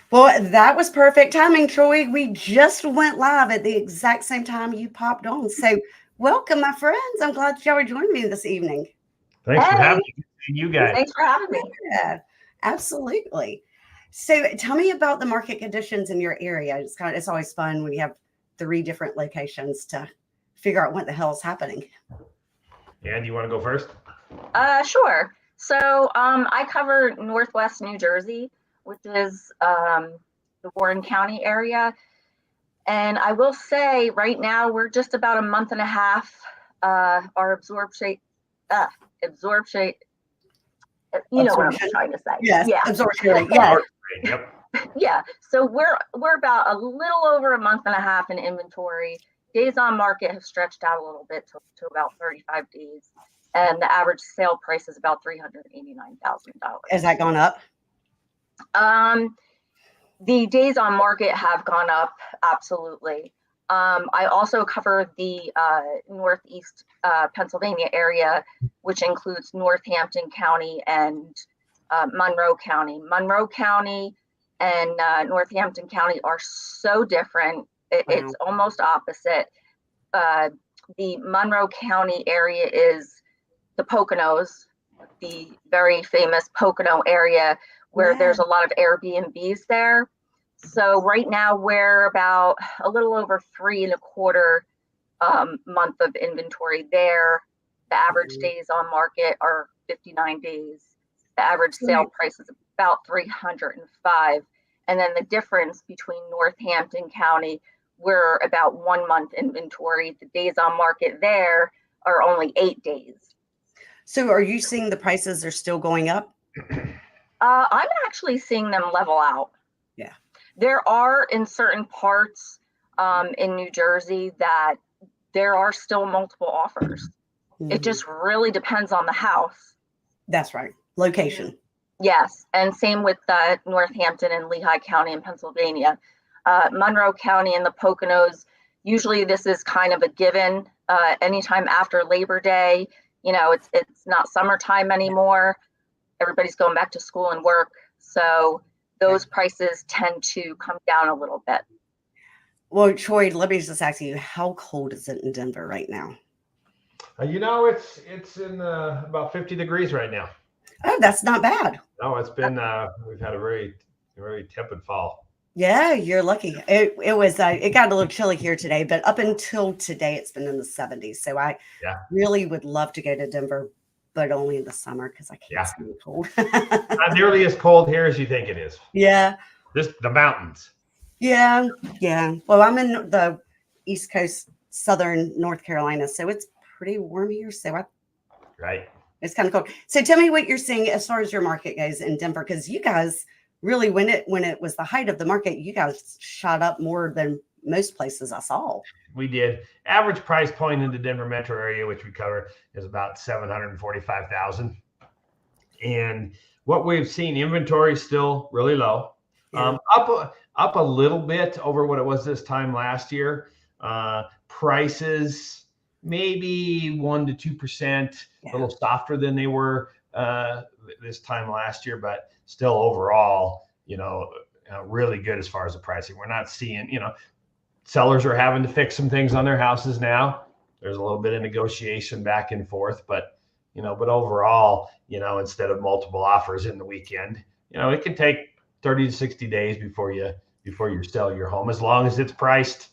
Well, that was perfect timing, Troy. We just went live at the exact same time you popped on. So, welcome, my friends. I'm glad y'all are joining me this evening. Thanks for Hey, having me. Good seeing you guys. thanks for having me. Yeah, absolutely. So, tell me about the market conditions in your area. It's always fun when you have three different locations to figure out what the hell is happening. And you want to go first? Sure. So, I cover Northwest New Jersey, which is the Warren County area. And I will say right now we're just about a month and a half. Our absorption, you know what I'm Absorption. trying to say. Yes, Yeah. absorption rate. Yes. Yep. Yeah. So we're about a little over a month and a half in inventory. Days on market have stretched out a little bit to about 35 days. And the average sale price is about $389,000. Has that gone up? The days on market have gone up, absolutely. I also cover the Northeast Pennsylvania area, which includes Northampton County and Monroe County. Monroe County and Northampton County are so different. It's almost opposite. The Monroe County area is the Poconos, the very famous Pocono area where there's a lot of Airbnbs there. So right now we're about a little over 3.25 month of inventory there. The average days on market are 59 days. The average sale price is about 305. And then the difference between Northampton County, we're about 1 month inventory. The days on market there are only 8 days. So are you seeing the prices are still going up? I'm actually seeing them level out. Yeah. There are in certain parts in New Jersey that there are still multiple offers. Mm-hmm. It just really depends on the house. That's right. Location. Yes. And same with Northampton and Lehigh County in Pennsylvania. Monroe County and the Poconos, usually this is kind of a given. Anytime after Labor Day, it's not summertime anymore. Everybody's going back to school and work. So those prices tend to come down a little bit. Well, Troy, let me just ask you, how cold is it in Denver right now? It's in about 50 degrees right now. Oh, that's not bad. No, it's been, we've had a very, very tepid fall. Yeah, you're lucky. It got a little chilly here today, but up until today, it's been in the 70s. So I really would love to go to Denver, but only in the summer because I can't stand the cold. Not nearly as cold here as you think it is. Yeah. Just the mountains. Yeah. Well, I'm in the East Coast, Southern North Carolina, so it's pretty warm here. So it's kind of cold. So tell me what you're seeing as far as your market goes in Denver, because you guys really, when it was the height of the market, you guys shot up more than most places I saw. We did. Average price point in the Denver metro area, which we cover, is about $745,000. And what we've seen, inventory is still really low. Yeah. Up a little bit over what it was this time last year. Prices maybe 1% to 2%, a little softer than they were this time last year, but still overall, really good as far as the pricing. We're not seeing, sellers are having to fix some things on their houses now. There's a little bit of negotiation back and forth, but overall, instead of multiple offers in the weekend, it can take 30 to 60 days before you sell your home, as long as it's priced,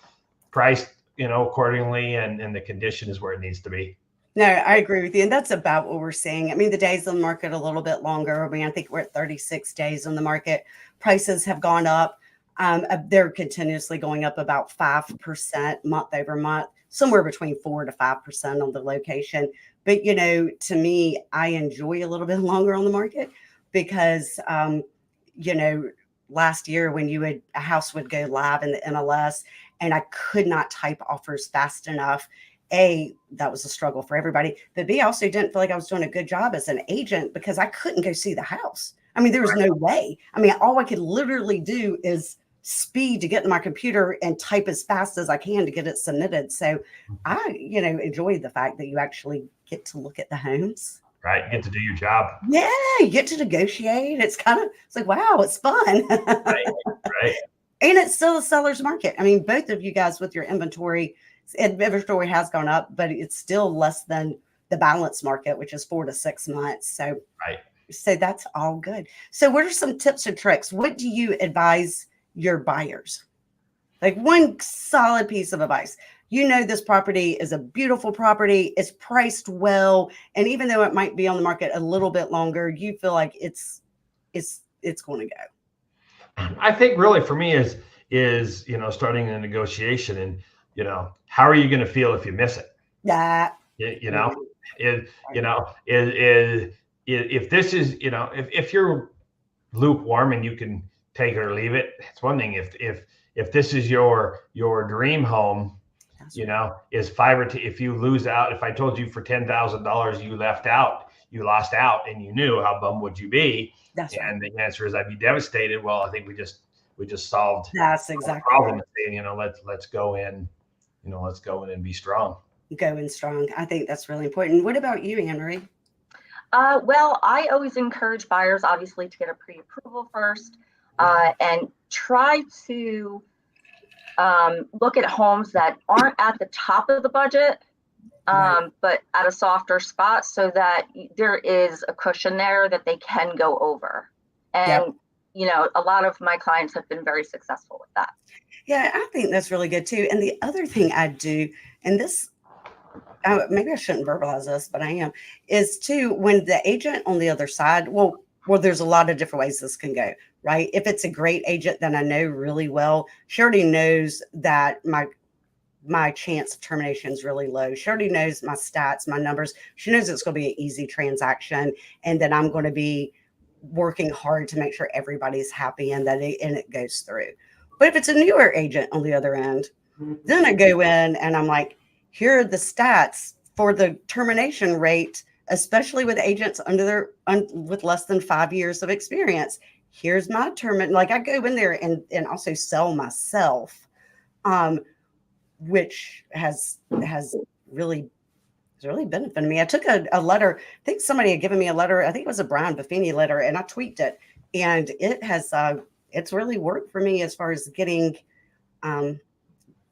accordingly, and the condition is where it needs to be. No, I agree with you. And that's about what we're seeing. I mean, the days on the market a little bit longer. I think we're at 36 days on the market. Prices have gone up. They're continuously going up about 5% month over month, somewhere between 4 to 5% on the location. But, to me, I enjoy a little bit longer on the market because, last year when a house would go live in the MLS and I could not type offers fast enough. A, that was a struggle for everybody. But B, I also didn't feel like I was doing a good job as an agent because I couldn't go see the house. I mean, there was no way. I mean, all I could literally do is speed to get in my computer and type as fast as I can to get it submitted. So I, enjoyed the fact that you actually get to look at the homes. right? You get to do your job. Yeah, you get to negotiate. It's like, wow, it's fun. Right. And it's still a seller's market. I mean, both of you guys with your inventory has gone up, but it's still less than the balance market, which is 4 to 6 months. So, so that's all good. So what are some tips and tricks? What do you advise your buyers? Like one solid piece of advice. You know, this property is a beautiful property. It's priced well. And even though it might be on the market a little bit longer, you feel like it's going to go. I think really for me is, starting a negotiation and, how are you going to feel if you miss it? If this is, if you're lukewarm and you can take it or leave it, it's one thing. If this is your dream home, is if you lose out, if I told you for $10,000 you lost out and you knew, how bummed would you be? And the answer is I'd be devastated. Well, I think we just solved the problem. Let's go in, let's go in and be strong. Go in strong. I think that's really important. What about you, Anne-Marie? Well, I always encourage buyers, obviously, to get a pre-approval first, and try to look at homes that aren't at the top of the budget, but at a softer spot, so that there is a cushion there that they can go over. And, a lot of my clients have been very successful with that. Yeah, I think that's really good too. And the other thing I do, and this, maybe I shouldn't verbalize this, but I am, is too, when the agent on the other side, well, there's a lot of different ways this can go, right? If it's a great agent that I know really well, she already knows that my chance of termination is really low. She already knows my stats, my numbers. She knows it's going to be an easy transaction and that I'm going to be working hard to make sure everybody's happy and that it goes through. But if it's a newer agent on the other end, then I go in and I'm like, here are the stats for the termination rate, especially with agents with less than 5 years of experience. Here's my like I go in there and also sell myself, which has really benefited me. I took a letter. I think somebody had given me a letter. I think it was a Brian Buffini letter, and I tweaked it, and it has it's really worked for me as far as getting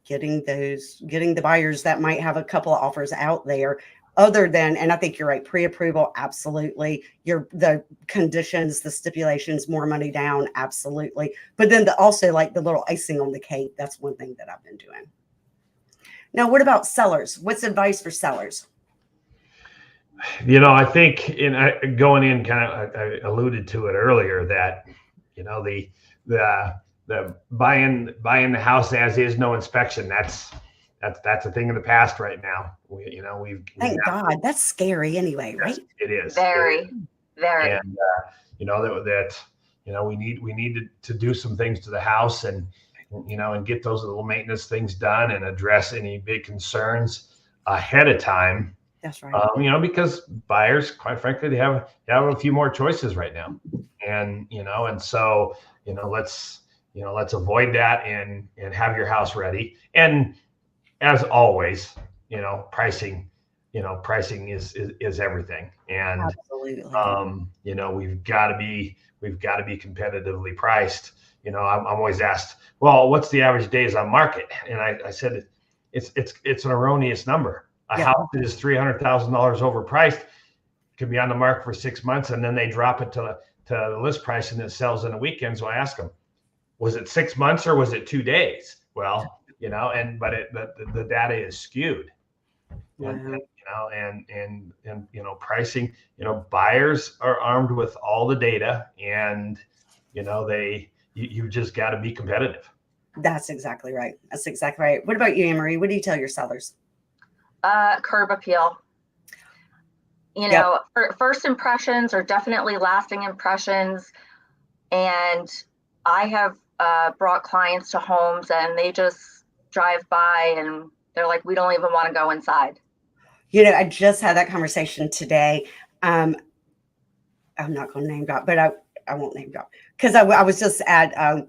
the buyers that might have a couple of offers out there. Other than, and I think you're right, pre-approval, absolutely. The conditions, the stipulations, more money down, absolutely. But then also like the little icing on the cake, that's one thing that I've been doing. Now, what about sellers? What's advice for sellers? I think going in, I alluded to it earlier that, the buying the house as is, no inspection. That's a thing of the past right now. Thank God. That's scary anyway, right? It is very. And we need to do some things to the house and get those little maintenance things done and address any big concerns ahead of time. That's right. Because buyers, quite frankly, they have a few more choices right now, and so let's avoid that and have your house ready. And as always, pricing is everything. And absolutely. We've got to be competitively priced. I'm always asked, well, what's the average days on market? And I said, it's an erroneous number. A house that is $300,000 overpriced could be on the market for 6 months, and then they drop it to the list price and it sells in a weekend. So I ask them, was it 6 months or was it 2 days? Well, but the data is skewed. And pricing, buyers are armed with all the data, and you just got to be competitive. That's exactly right. What about you, Anne-Marie? What do you tell your sellers? Curb appeal. First impressions are definitely lasting impressions. And I have brought clients to homes and they just drive by and they're like, we don't even want to go inside. I just had that conversation today. I'm not going to name drop, but I won't name drop because I was just at a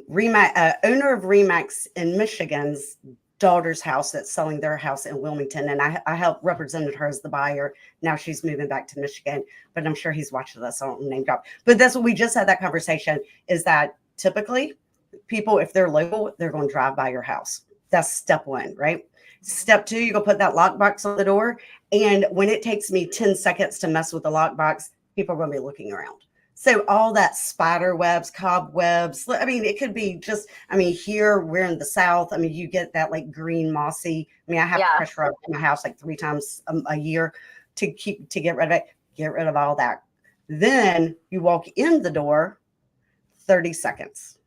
owner of Remax in Michigan's daughter's house that's selling their house in Wilmington, and I helped represented her as the buyer. Now she's moving back to Michigan, but I'm sure he's watching this. I don't name drop, but that's what we just had that conversation. Is that typically people, if they're local, they're going to drive by your house. That's step one, right? Step two, you go put that lockbox on the door, and when it takes me 10 seconds to mess with the lockbox, people are going to be looking around. So all that spider webs, cobwebs, I mean, it could be just, I mean, here we're in the South. I mean, you get that like green mossy. I mean, I have to pressure up my house like 3 times a year to get rid of it, get rid of all that. Then you walk in the door, 30 seconds.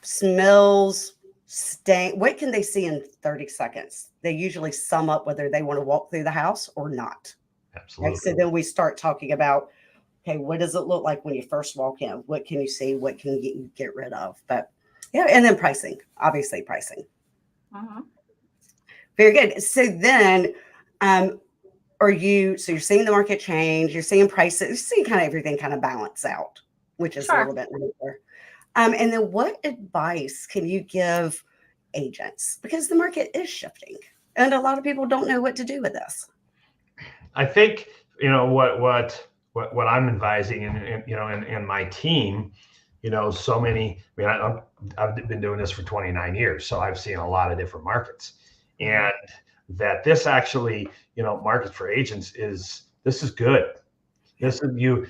Smells, stain. What can they see in 30 seconds? They usually sum up whether they want to walk through the house or not. Absolutely. And so then we start talking about, okay, what does it look like when you first walk in? What can you see? What can you get rid of? But yeah, and then pricing, obviously pricing. Very good. So then, so you're seeing the market change, you're seeing prices, you're seeing kind of everything kind of balance out, which is a little bit later. And then what advice can you give agents? Because the market is shifting and a lot of people don't know what to do with this. I think, what I'm advising and my team, so many, I've been doing this for 29 years, so I've seen a lot of different markets, and that this actually, markets for agents this is good. You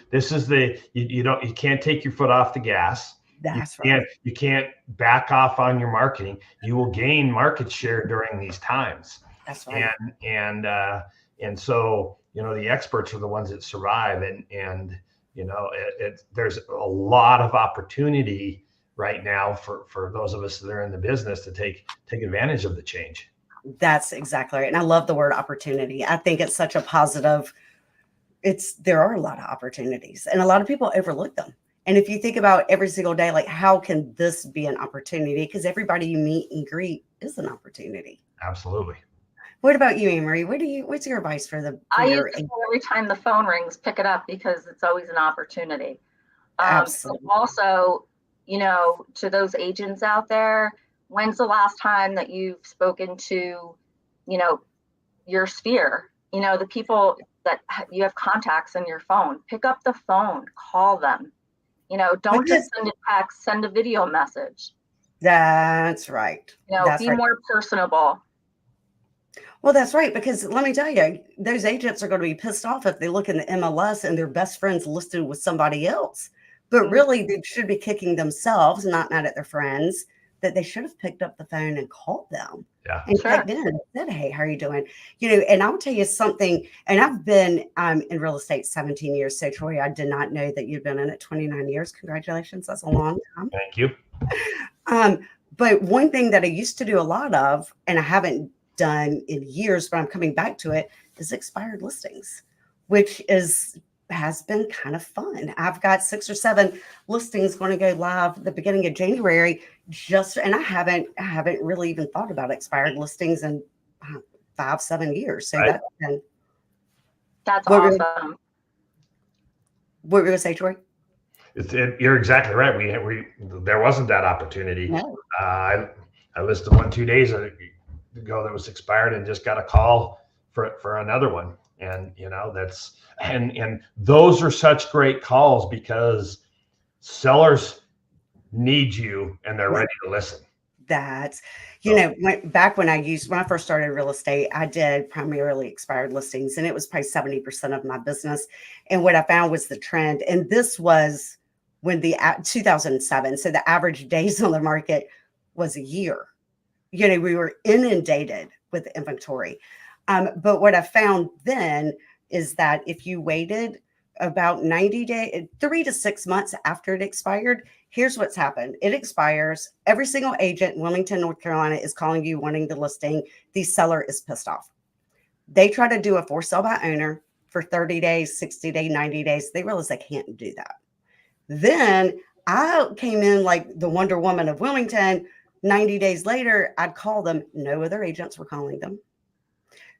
can't take your foot off the gas. That's right. You can't back off on your marketing. You will gain market share during these times. That's right. And so, the experts are the ones that survive, and there's a lot of opportunity right now for those of us that are in the business to take advantage of the change. That's exactly right. And I love the word opportunity. I think it's such a positive. There are a lot of opportunities and a lot of people overlook them. And if you think about every single day, like how can this be an opportunity? Because everybody you meet and greet is an opportunity. Absolutely. What about you, Anne Marie? What's your advice for the? I use it every time the phone rings, pick it up because it's always an opportunity. Absolutely. Also, to those agents out there, when's the last time that you've spoken to, your sphere? The people that you have contacts in your phone. Pick up the phone, call them. Don't just send a text, send a video message. That's right. Be more personable. Well, that's right. Because let me tell you, those agents are going to be pissed off if they look in the MLS and their best friend's listed with somebody else. But really, they should be kicking themselves, not mad at their friends, that they should have picked up the phone and called them. Yeah. And checked in and said, hey, how are you doing? And I'll tell you something, and I've been in real estate 17 years. So Troy, I did not know that you'd been in it 29 years. Congratulations. That's a long time. Thank you. But one thing that I used to do a lot of, and I haven't done in years, but I'm coming back to it, is expired listings, which has been kind of fun. I've got 6 or 7 listings going to go live the beginning of January. And I haven't really even thought about expired listings in 5-7 years. So that's awesome. What were you going to say, Troy? You're exactly right. We there wasn't that opportunity. No. I listed one 2 days ago that was expired and just got a call for another one. And and those are such great calls because sellers need you and they're ready to listen. That's, back when I first started real estate, I did primarily expired listings, and it was probably 70% of my business. And what I found was the trend, and this was when 2007. So the average days on the market was a year. We were inundated with inventory. But what I found then is that if you waited about 90 days, 3 to 6 months after it expired, here's what's happened. It expires. Every single agent in Wilmington, North Carolina is calling you wanting the listing. The seller is pissed off. They try to do a for sale by owner for 30 days, 60 days, 90 days. They realize they can't do that. Then I came in like the Wonder Woman of Wilmington. 90 days later, I'd call them. No other agents were calling them.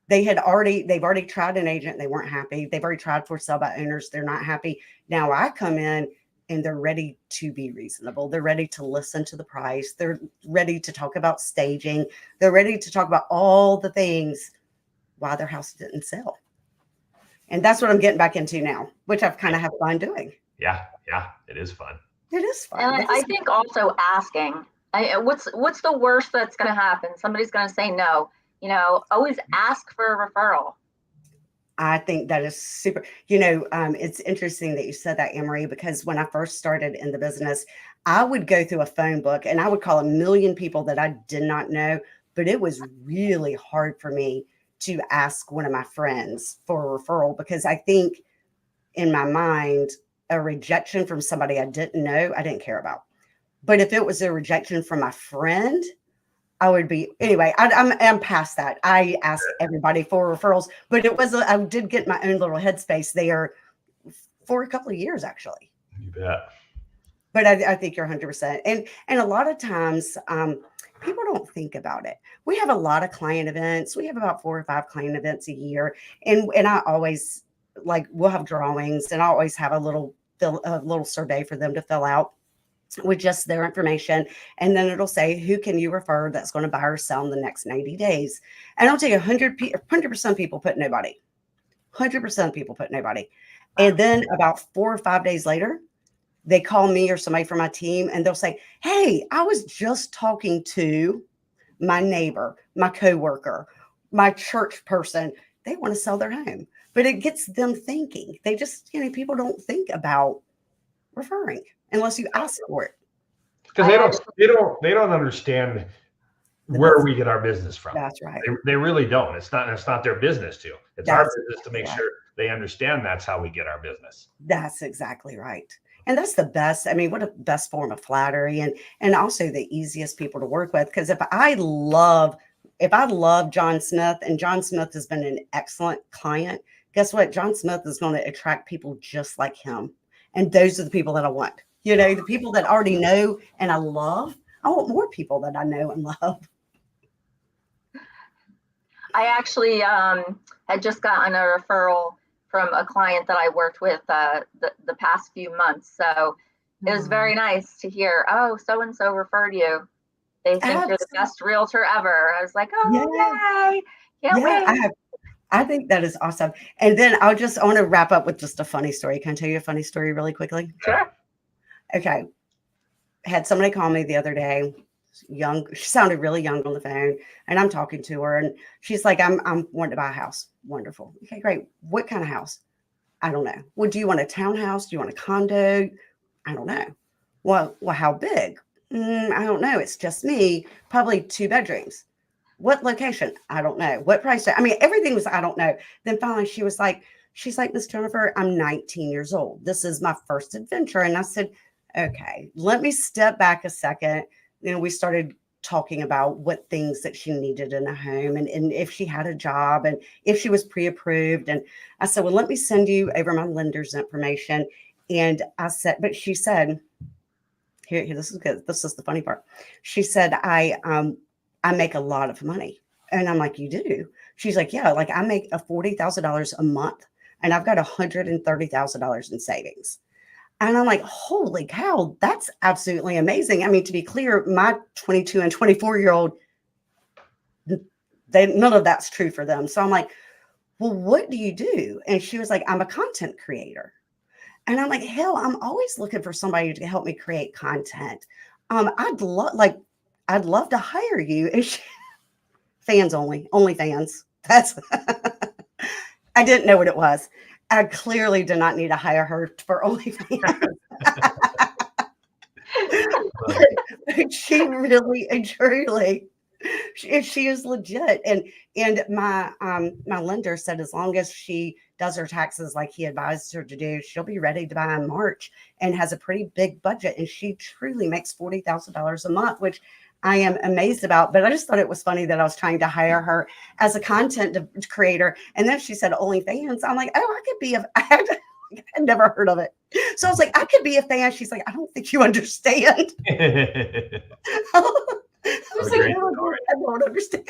They've already tried an agent. They weren't happy. They've already tried for sale by owners. They're not happy. Now I come in and they're ready to be reasonable. They're ready to listen to the price. They're ready to talk about staging. They're ready to talk about all the things why their house didn't sell. And that's what I'm getting back into now, which I've kind of had fun doing. Yeah, it is fun. It is fun. And I think also asking, what's the worst that's going to happen? Somebody's going to say no. Always ask for a referral. I think that is super. It's interesting that you said that, Anne-Marie, because when I first started in the business, I would go through a phone book and I would call a million people that I did not know, but it was really hard for me to ask one of my friends for a referral, because I think in my mind, a rejection from somebody I didn't know, I didn't care about. But if it was a rejection from my friend, I would be, anyway, I'm past that. I asked everybody for referrals, but I did get my own little headspace there for a couple of years, actually. You bet. But I think you're 100%. And a lot of times, people don't think about it. We have a lot of client events. We have about 4 or 5 client events a year. And I always, we'll have drawings, and I always have a little survey for them to fill out with just their information. And then it'll say, who can you refer that's going to buy or sell in the next 90 days? And I'll tell you, 100% people put nobody. 100% people put nobody. And then about 4 or 5 days later, they call me or somebody from my team, and they'll say, hey, I was just talking to my neighbor, my coworker, my church person. They want to sell their home. But it gets them thinking. They just, people don't think about referring unless you ask for it. Because they don't understand where we get our business from. That's right. They really don't. It's not their business to. It's our business to make sure they understand that's how we get our business. That's exactly right. And that's the best. I mean, what a best form of flattery, and also the easiest people to work with. Because if I love John Smith, and John Smith has been an excellent client, guess what? John Smith is going to attract people just like him. And those are the people that I want. The people that I already know and I love. I want more people that I know and love. I actually had just gotten a referral from a client that I worked with the past few months. So it was very nice to hear, oh, so-and-so referred you. They think you're the best realtor ever. I was like, oh, yay. Can't wait. I think that is awesome. And then I want to wrap up with just a funny story. Can I tell you a funny story really quickly? Sure. Okay. I had somebody call me the other day, young. She sounded really young on the phone, and I'm talking to her, and she's like, I'm wanting to buy a house. Wonderful. Okay, great. What kind of house? I don't know. Well, do you want a townhouse? Do you want a condo? I don't know. Well, how big? I don't know. It's just me. Probably 2 bedrooms. What location? I don't know. What price? I mean, everything was, I don't know. Then finally she's like, Miss Jennifer, I'm 19 years old. This is my first adventure. And I said, okay, let me step back a second. We started talking about what things that she needed in a home, and if she had a job, and if she was pre-approved. And I said, well, let me send you over my lender's information. And I said, but she said, here, this is good. This is the funny part. She said, I make a lot of money. And I'm like, you do? She's like, yeah, I make $40,000 a month, and I've got $130,000 in savings. And I'm like, holy cow, that's absolutely amazing. I mean, to be clear, my 22 and 24-year-old, none of that's true for them. So I'm like, well, what do you do? And she was like, I'm a content creator. And I'm like, hell, I'm always looking for somebody to help me create content. I'd love to hire you. And fans only fans. That's, I didn't know what it was. I clearly did not need to hire her for OnlyFans. She really and truly, she is legit. And my lender said, as long as she does her taxes like he advised her to do, she'll be ready to buy in March, and has a pretty big budget. And she truly makes $40,000 a month, which I am amazed about. But I just thought it was funny that I was trying to hire her as a content creator. And then she said OnlyFans. I'm like, oh, I could be I'd never heard of it. So I was like, I could be a fan. She's like, I don't think you understand. I was like, I don't understand.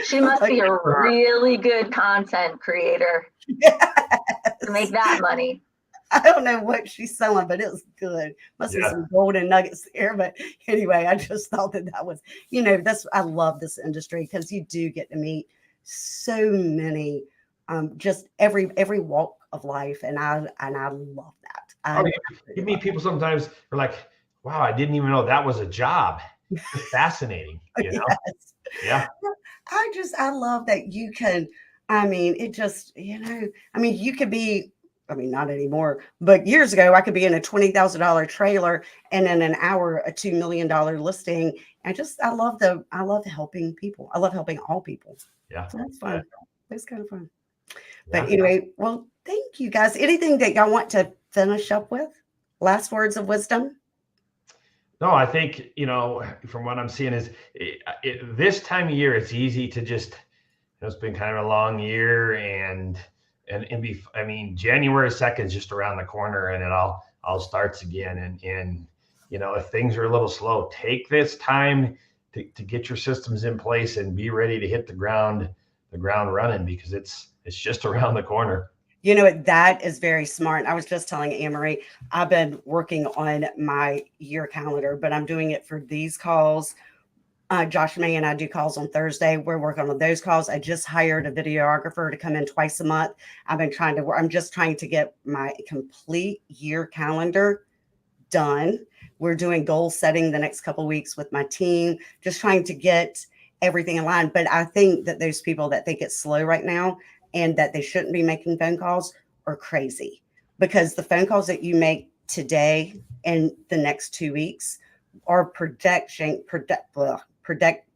She must be a really good content creator to make that money. I don't know what she's selling, but it was good. Must be some golden nuggets there. But anyway, I just thought that was, I love this industry because you do get to meet so many, just every walk of life, and I love that. You meet people sometimes who are like, wow, I didn't even know that was a job. It's fascinating, you know? Yes. Yeah. I love that you can, it just, you could be, not anymore, but years ago, I could be in a $20,000 trailer and in an hour, a $2 million listing. And I love helping people. I love helping all people. Yeah. So that's fun. It's kind of fun. Yeah. But anyway, well, thank you guys. Anything that y'all want to finish up with? Last words of wisdom? No, I think, from what I'm seeing is this time of year, it's easy to just, it's been kind of a long year and January 2nd is just around the corner and it all starts again. And, if things are a little slow, take this time to get your systems in place and be ready to hit the ground running, because it's just around the corner. That is very smart. I was just telling Anne-Marie, I've been working on my year calendar, but I'm doing it for these calls. Josh and May and I do calls on Thursday. We're working on those calls. I just hired a videographer to come in twice a month. I'm just trying to get my complete year calendar done. We're doing goal setting the next couple of weeks with my team, just trying to get everything in line. But I think that those people that think it's slow right now and that they shouldn't be making phone calls are crazy, because the phone calls that you make today and the next 2 weeks are predict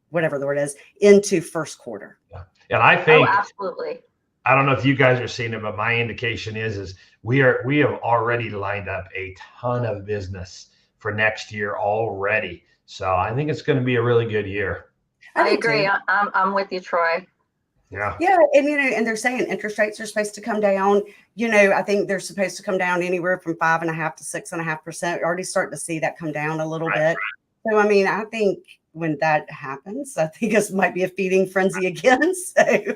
whatever the word is into first quarter. Yeah. And I think, absolutely. I don't know if you guys are seeing it, but my indication is we have already lined up a ton of business for next year already. So I think it's going to be a really good year. I agree. I'm with you, Troy. Yeah. Yeah. And, and they're saying interest rates are supposed to come down. I think they're supposed to come down anywhere from 5.5% to 6.5%. We're already starting to see that come down a little bit. So, I think when that happens, I think this might be a feeding frenzy again. So,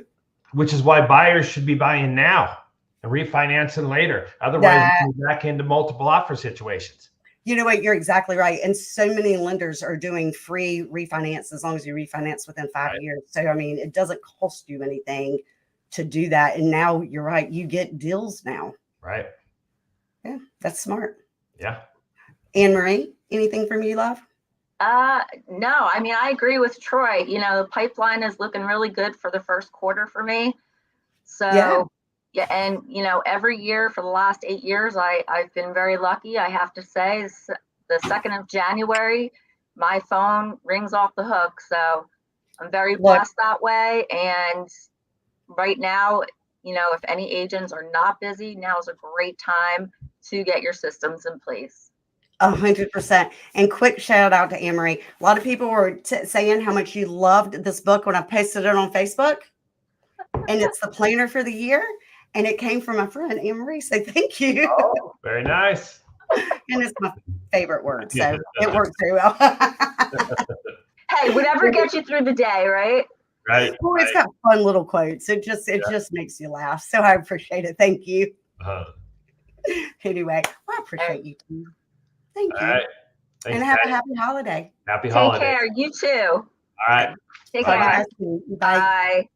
which is why buyers should be buying now and refinancing later. Otherwise, we're back into multiple offer situations. You know what? You're exactly right. And so many lenders are doing free refinance as long as you refinance within 5 years. So, it doesn't cost you anything to do that. And now you're right. You get deals now. Right. Yeah, that's smart. Yeah. Anne-Marie, anything from you, love? No, I agree with Troy. The pipeline is looking really good for the first quarter for me. So yeah, and every year for the last 8 years, I've been very lucky. I have to say, the 2nd of January, my phone rings off the hook. So I'm very blessed that way. And right now, if any agents are not busy, now is a great time to get your systems in place. 100%. And quick shout out to Anne-Marie. A lot of people were saying how much you loved this book when I posted it on Facebook. And it's the planner for the year. And it came from my friend Anne-Marie. So thank you. Oh, very nice. And it's my favorite word. So it worked very well. Hey, whatever gets you through the day, right? Right. Well, it's got fun little quotes. It just makes you laugh. So I appreciate it. Thank you. Anyway, I appreciate you too. Thank you. All right. Thanks, and have a happy holiday. Happy holiday. Take care. You too. All right. Take care. Bye. Bye.